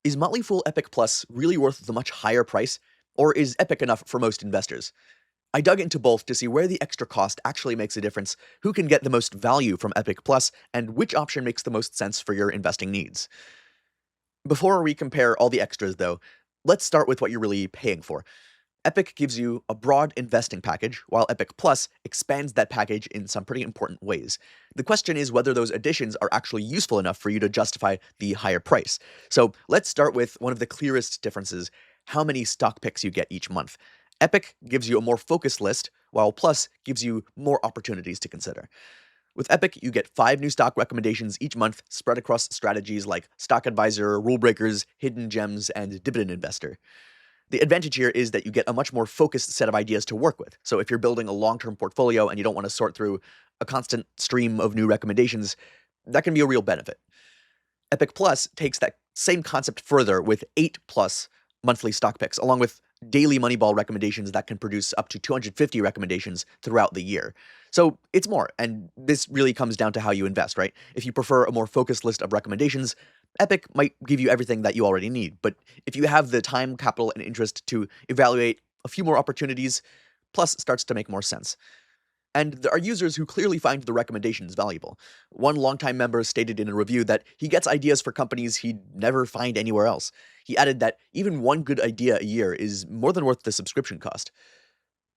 Is Motley Fool Epic Plus really worth the much higher price, or is Epic enough for most investors? I dug into both to see where the extra cost actually makes a difference, who can get the most value from Epic Plus, and which option makes the most sense for your investing needs. Before we compare all the extras, though, let's start with what you're really paying for. Epic gives you a broad investing package, while Epic Plus expands that package in some pretty important ways. The question is whether those additions are actually useful enough for you to justify the higher price. So let's start with one of the clearest differences: how many stock picks you get each month. Epic gives you a more focused list, while Plus gives you more opportunities to consider. With Epic, you get 5 new stock recommendations each month spread across strategies like Stock Advisor, Rule Breakers, Hidden Gems, and Dividend Investor. The advantage here is that you get a much more focused set of ideas to work with. So if you're building a long-term portfolio and you don't want to sort through a constant stream of new recommendations, that can be a real benefit. Epic Plus takes that same concept further with 8 plus monthly stock picks, along with daily Moneyball recommendations that can produce up to 250 recommendations throughout the year. So it's more, and this really comes down to how you invest, right? If you prefer a more focused list of recommendations, Epic might give you everything that you already need. But if you have the time, capital, and interest to evaluate a few more opportunities, Plus starts to make more sense. And there are users who clearly find the recommendations valuable. One longtime member stated in a review that he gets ideas for companies he'd never find anywhere else. He added that even one good idea a year is more than worth the subscription cost.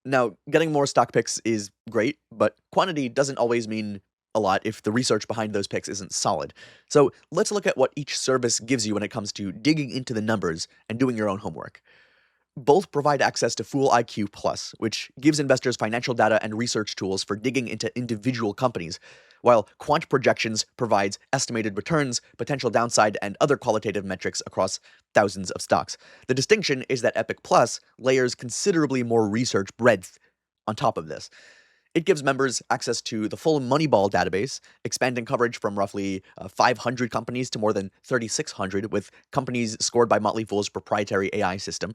Now, getting more stock picks is great, but quantity doesn't always mean a lot if the research behind those picks isn't solid. So let's look at what each service gives you when it comes to digging into the numbers and doing your own homework. Both provide access to Fool IQ Plus, which gives investors financial data and research tools for digging into individual companies, while Quant Projections provides estimated returns, potential downside, and other qualitative metrics across thousands of stocks. The distinction is that Epic Plus layers considerably more research breadth on top of this. It gives members access to the full Moneyball database, expanding coverage from roughly 500 companies to more than 3,600, with companies scored by Motley Fool's proprietary AI system.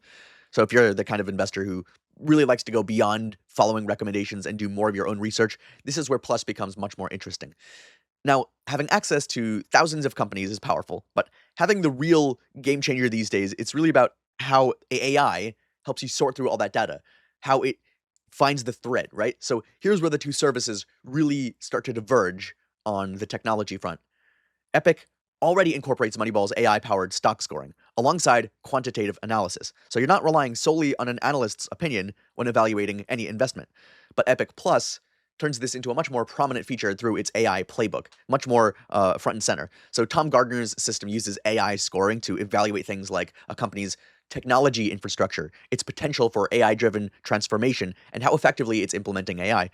So if you're the kind of investor who really likes to go beyond following recommendations and do more of your own research, this is where Plus becomes much more interesting. Now, having access to thousands of companies is powerful, but having the real game changer these days, it's really about how AI helps you sort through all that data, how it finds the thread, right? So here's where the two services really start to diverge on the technology front. Epic already incorporates Moneyball's AI-powered stock scoring alongside quantitative analysis. So you're not relying solely on an analyst's opinion when evaluating any investment. But Epic Plus turns this into a much more prominent feature through its AI playbook, much more front and center. So Tom Gardner's system uses AI scoring to evaluate things like a company's technology infrastructure, its potential for AI-driven transformation, and how effectively it's implementing AI.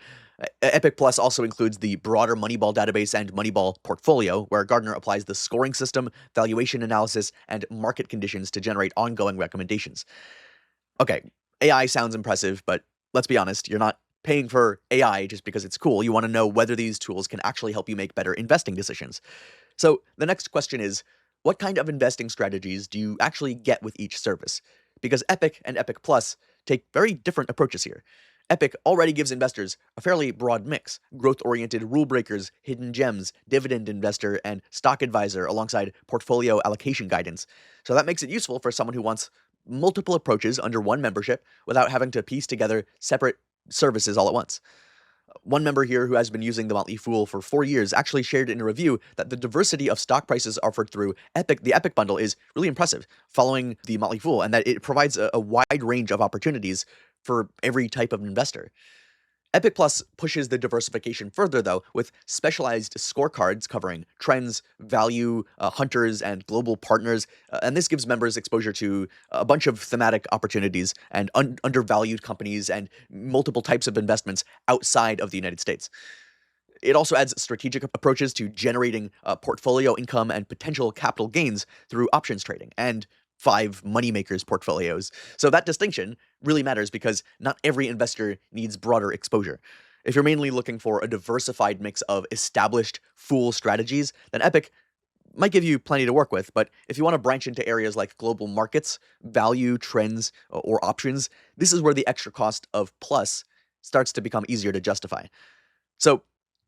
Epic Plus also includes the broader Moneyball database and Moneyball portfolio, where Gardner applies the scoring system, valuation analysis, and market conditions to generate ongoing recommendations. Okay, AI sounds impressive, but let's be honest, you're not paying for AI just because it's cool. You want to know whether these tools can actually help you make better investing decisions. So the next question is, what kind of investing strategies do you actually get with each service? Because Epic and Epic Plus take very different approaches here. Epic already gives investors a fairly broad mix: growth-oriented rule breakers, hidden gems, dividend investor, and stock advisor alongside portfolio allocation guidance. So that makes it useful for someone who wants multiple approaches under one membership without having to piece together separate services all at once. One member here who has been using the Motley Fool for 4 years actually shared in a review that the diversity of stock prices offered through Epic, the Epic bundle, is really impressive following the Motley Fool, and that it provides a wide range of opportunities for every type of investor. Epic Plus pushes the diversification further, though, with specialized scorecards covering trends, value, hunters, and global partners. And this gives members exposure to a bunch of thematic opportunities and undervalued companies and multiple types of investments outside of the United States. It also adds strategic approaches to generating portfolio income and potential capital gains through options trading and 5 moneymakers portfolios. So that distinction really matters because not every investor needs broader exposure. If you're mainly looking for a diversified mix of established Fool strategies, then Epic might give you plenty to work with. But if you want to branch into areas like global markets, value, trends, or options, this is where the extra cost of Plus starts to become easier to justify. So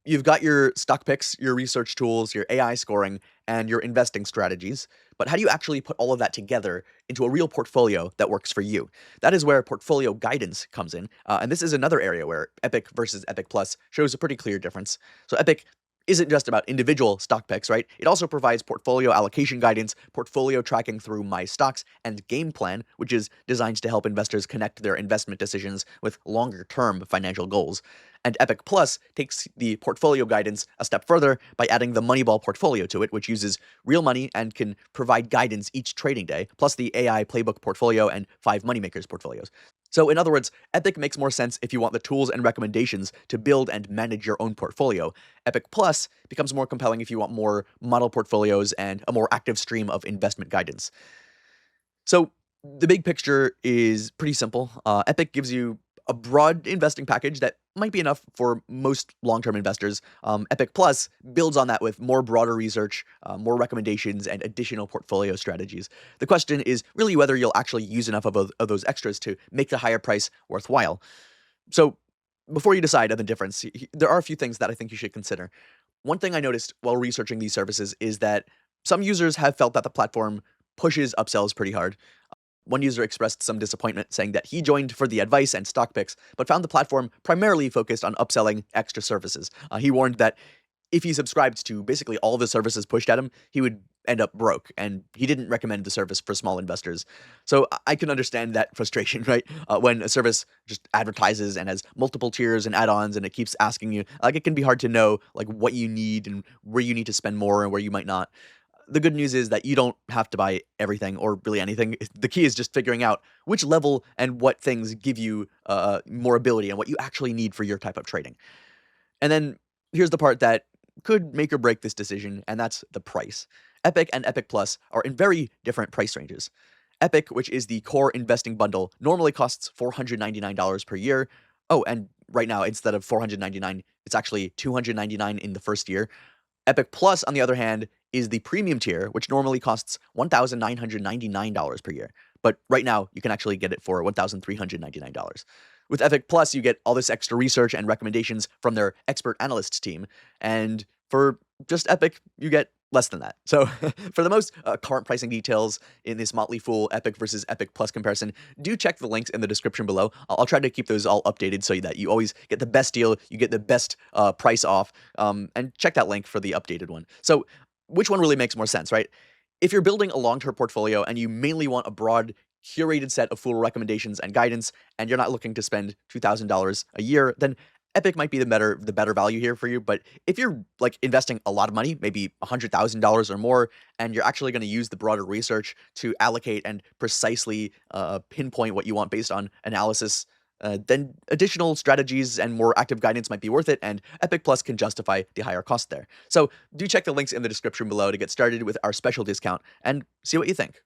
you've got your stock picks, your research tools, your AI scoring, and your investing strategies. But how do you actually put all of that together into a real portfolio that works for you? That is where portfolio guidance comes in. And this is another area where Epic versus Epic Plus shows a pretty clear difference. So Epic isn't just about individual stock picks, right? It also provides portfolio allocation guidance, portfolio tracking through My Stocks, and Game Plan, which is designed to help investors connect their investment decisions with longer term financial goals. And Epic Plus takes the portfolio guidance a step further by adding the Moneyball portfolio to it, which uses real money and can provide guidance each trading day, plus the AI Playbook portfolio and 5 Moneymakers portfolios. So, in other words, Epic makes more sense if you want the tools and recommendations to build and manage your own portfolio. Epic Plus becomes more compelling if you want more model portfolios and a more active stream of investment guidance. So the big picture is pretty simple. Epic gives you a broad investing package that might be enough for most long-term investors. Epic Plus builds on that with more broader research, more recommendations, and additional portfolio strategies. The question is really whether you'll actually use enough of those extras to make the higher price worthwhile. So before you decide on the difference, there are a few things that I think you should consider. One thing I noticed while researching these services is that some users have felt that the platform pushes upsells pretty hard. One user expressed some disappointment, saying that he joined for the advice and stock picks, but found the platform primarily focused on upselling extra services. He warned that if he subscribed to basically all the services pushed at him, he would end up broke, and he didn't recommend the service for small investors. So I can understand that frustration, right? When a service just advertises and has multiple tiers and add-ons, and it keeps asking you, like, it can be hard to know like what you need and where you need to spend more and where you might not. The good news is that you don't have to buy everything or really anything. The key is just figuring out which level and what things give you more ability and what you actually need for your type of trading. And then here's the part that could make or break this decision, and that's the price. Epic and Epic Plus are in very different price ranges. Epic, which is the core investing bundle, normally costs $499 per year. Oh, and right now, instead of $499, it's actually $299 in the first year. Epic Plus, on the other hand, is the premium tier, which normally costs $1,999 per year. But right now, you can actually get it for $1,399. With Epic Plus, you get all this extra research and recommendations from their expert analysts team. And for just Epic, you get less than that. So for the most current pricing details in this Motley Fool Epic versus Epic Plus comparison, do check the links in the description below. I'll try to keep those all updated so that you always get the best deal, you get the best price off, and check that link for the updated one. So which one really makes more sense, right? If you're building a long-term portfolio and you mainly want a broad, curated set of Fool recommendations and guidance, and you're not looking to spend $2,000 a year, then Epic might be the better value here for you. But if you're like investing a lot of money, maybe $100,000 or more, and you're actually going to use the broader research to allocate and precisely pinpoint what you want based on analysis, then additional strategies and more active guidance might be worth it, and Epic Plus can justify the higher cost there. So do check the links in the description below to get started with our special discount and see what you think.